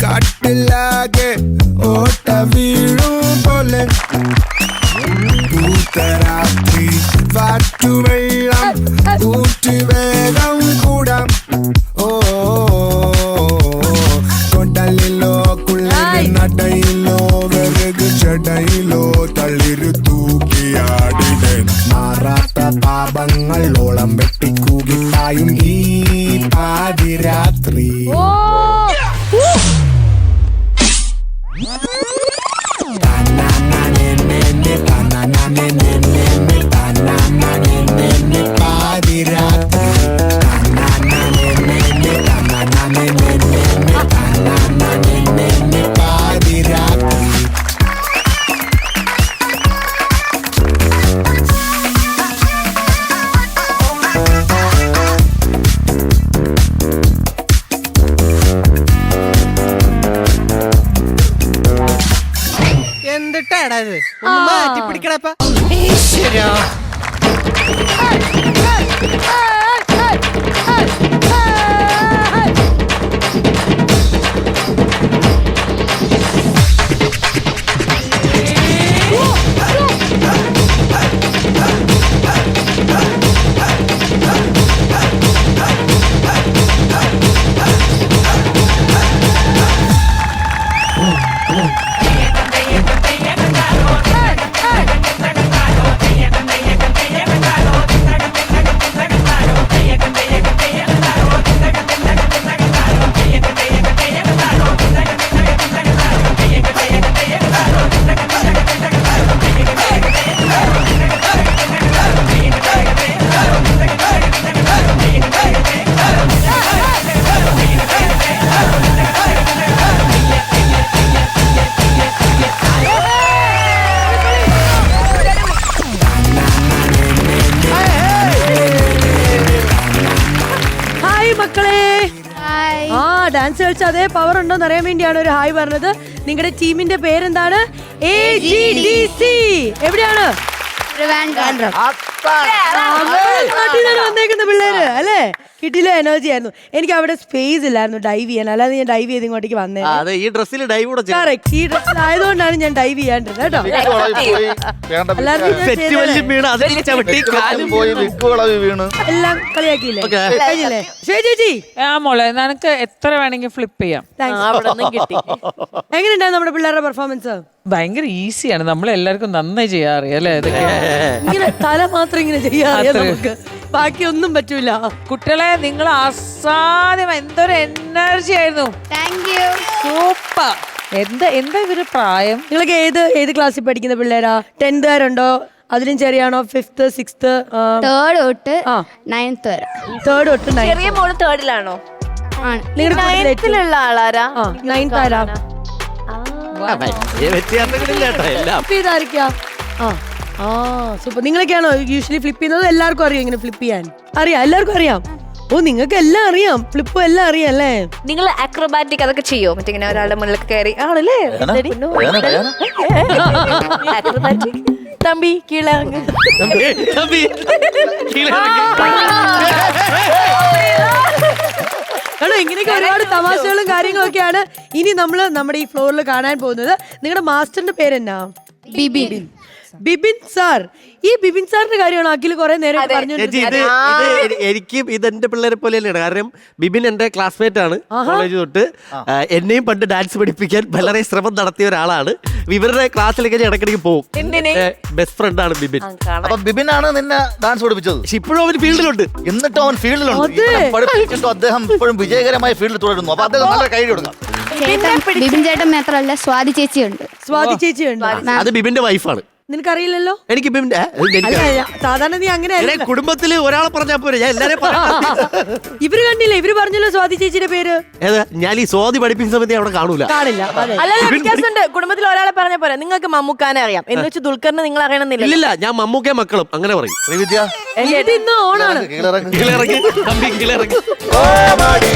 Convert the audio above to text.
കാട്ടിലാകെ ഓട്ട വീഴും പോലെ പൂത്തരാത്രി വാറ്റുവെള്ളം ഊറ്റി വേഗം കൂടാം ഓ കൊണ്ടലിലോ കുള്ളിൽ നടയിലോ വെറുകു ചടയിലോ തളിരു തൂക്കിയാടിടെ മാറാത്ത പാപങ്ങളോളം വെട്ടിക്കൂകിട്ടായും ഈ പാതിരാത്രി എന്തിട്ടാടാ ഇത് മാറ്റി പിടിക്കണപ്പ ഈശ്വരാ ഡാൻസ് കളിച്ച അതേ പവർ ഉണ്ടോന്ന് അറിയാൻ വേണ്ടിയാണ് ഒരു ഹായ് പറഞ്ഞത്. നിങ്ങളുടെ ടീമിന്റെ പേരെന്താണ്? AGDC. എവിടെയാണ്? വന്നേക്കുന്ന പിള്ളേര് അല്ലേ? കിട്ടില്ല എനർജി ആയിരുന്നു. എനിക്ക് അവിടെ സ്പേസ് ഇല്ലായിരുന്നു ഡൈവ് ചെയ്യാൻ, അല്ലാതെ ഞാൻ ഡൈവ് ചെയ്ത് ഇങ്ങോട്ടേക്ക് വന്നേ. ഈ ഡ്രസ്സിൽ ഡൈവ് കറക്റ്റ്, ഈ ഡ്രസ്സിൽ ആയതുകൊണ്ടാണ് ഞാൻ ഡൈവ് ചെയ്യാണ്ടിരുന്നത് കേട്ടോ. എല്ലാം കളിയാക്കിയില്ലേ? കഴിഞ്ഞില്ലേ? ചേച്ചി മോളെ നിനക്ക് എത്ര വേണമെങ്കിൽ ഫ്ലിപ്പ് ചെയ്യാം. എങ്ങനെയുണ്ടായിരുന്നു നമ്മുടെ പിള്ളേരുടെ പെർഫോമൻസ്? ഭയങ്കര ഈസിയാണ്, നമ്മളെല്ലാവർക്കും നന്നായി ചെയ്യാറിയാം അല്ലേ? ഇതൊക്കെ ഇങ്ങനെ തല മാത്രം ഇങ്ങനെ ചെയ്യാറിയാം നമുക്ക്, ബാക്കിയൊന്നും പറ്റൂല. കുട്ടികളെ നിങ്ങൾ അസാധ്യം, എന്തൊരു എനർജി ആയിരുന്നു. സൂപ്പർ. എന്താ ഇവര് പ്രായം? നിങ്ങൾക്ക് ഏത് ക്ലാസ്സിൽ പഠിക്കുന്ന പിള്ളേരാ? 10th കാരുണ്ടോ? അതിലും ചെറിയാണോ? 5th 6th 3rd തൊട്ട് 9th വരെ. 3rd തൊട്ട് 9th. ചെറിയ മോള് 3rd-ലാണോ? ലുള്ള ആളാരാ? 9th ആരാ? സൂപ്പർ. നിങ്ങളൊക്കെയാണോ യൂഷ്വലി ഫ്ലിപ്പ് ചെയ്യുന്നത്? എല്ലാവർക്കും അറിയാം ഇങ്ങനെ ഫ്ലിപ്പ് ചെയ്യാൻ? അറിയാം, എല്ലാവർക്കും അറിയാം. ഓ, നിങ്ങൾക്ക് എല്ലാം അറിയാം, ഫ്ലിപ്പ് എല്ലാം അറിയാം അല്ലേ? നിങ്ങൾ അക്രോബാറ്റിക് അതൊക്കെ ചെയ്യോ? മറ്റിങ്ങനെ ഒരാളുടെ മുന്നിലൊക്കെ കയറി ആണല്ലേ? അക്രോബാറ്റിക് തമ്പി കീഴാങ്ങ് ഇങ്ങനെയൊക്കെ ഒരുപാട് തമാശകളും കാര്യങ്ങളൊക്കെയാണ് ഇനി നമ്മള് നമ്മുടെ ഈ ഫ്ലോറിൽ കാണാൻ പോകുന്നത്. നിങ്ങളുടെ മാസ്റ്ററിന്റെ പേരെന്നാ? ബിബിൻ സാർ. ഈ ബിബിൻ സാറിന്റെ കാര്യമാണ് അഖിൽ കുറെ നേരം പറഞ്ഞു. എനിക്ക് ഇതെന്റെ പിള്ളേരെ പോലെയല്ലാണ്. കാരണം ബിബിൻ എന്റെ ക്ലാസ്മേറ്റ് ആണ്, കോളേജ് തൊട്ട്. എന്നെയും പണ്ട് ഡാൻസ് പഠിപ്പിക്കാൻ വളരെ ശ്രമം നടത്തിയ ഒരാളാണ്. ഇവരുടെ ക്ലാസ്സിലേക്ക് ഇടയ്ക്കിടയ്ക്ക് പോകും. ബെസ്റ്റ് ഫ്രണ്ട് ആണ് ബിബിൻ. അപ്പൊ ബിബിനാണ് നിന്നെ ഡാൻസ് പഠിപ്പിച്ചത്? ഇപ്പോഴും അവൻ ഫീൽഡിലുണ്ട്. എന്നിട്ടും അവൻ ഫീൽഡിലുണ്ട്. പഠിപ്പിച്ചിട്ടും അദ്ദേഹം ഇപ്പോഴും വിജയകരമായ ഫീൽഡിൽ തുടരുന്നു. അപ്പൊ അദ്ദേഹം നല്ല കൈ കൊടുക്കാം. ബിബിൻ ചേട്ടൻ മാത്രമല്ല, സ്വാതി ചേച്ചിയുണ്ട്. സ്വാതി ചേച്ചിയുണ്ട്. അത് ബിബിന്റെ വൈഫാണ്. നിനക്കറിയില്ലല്ലോ എനിക്ക് ബിബിൻ അല്ല സാധാരണ നീ അങ്ങനെ അല്ലല്ലോ. കുടുംബത്തില് ഒരാളെ പറഞ്ഞാ പോരെ ഞാൻ എല്ലാരെയും പറയാം. ഇവര് കണ്ടില്ലേ, ഇവര് പറഞ്ഞല്ലോ സ്വാതി ചേച്ചിയുടെ പേര്. ഏതാ ഞാൻ ഈ സ്വാതി പഠിപ്പിക്കുന്ന സമയത്ത് അവിടെ കാണൂല. കാണില്ല. അതെ. അല്ലല്ല, വ്യത്യാസമുണ്ട്. കുടുംബത്തിൽ ഒരാളെ പറഞ്ഞ പോലെ നിങ്ങൾക്ക് മമ്മൂക്കാനെ അറിയാം എന്ന് വെച്ച് ദുൽഖറിനെ നിങ്ങൾ അറിയണമെന്നില്ല. ഇല്ലില്ല, ഞാൻ മമ്മൂക്കേ മക്കളും അങ്ങനെ പറയും. ശ്രീവിദ്യ ഇത് ഇന്ന് ഓണാണ്. കീഴിലിറങ്ങി കീഴിലിറങ്ങി തമ്പി കീഴിലിറങ്ങി കോമഡി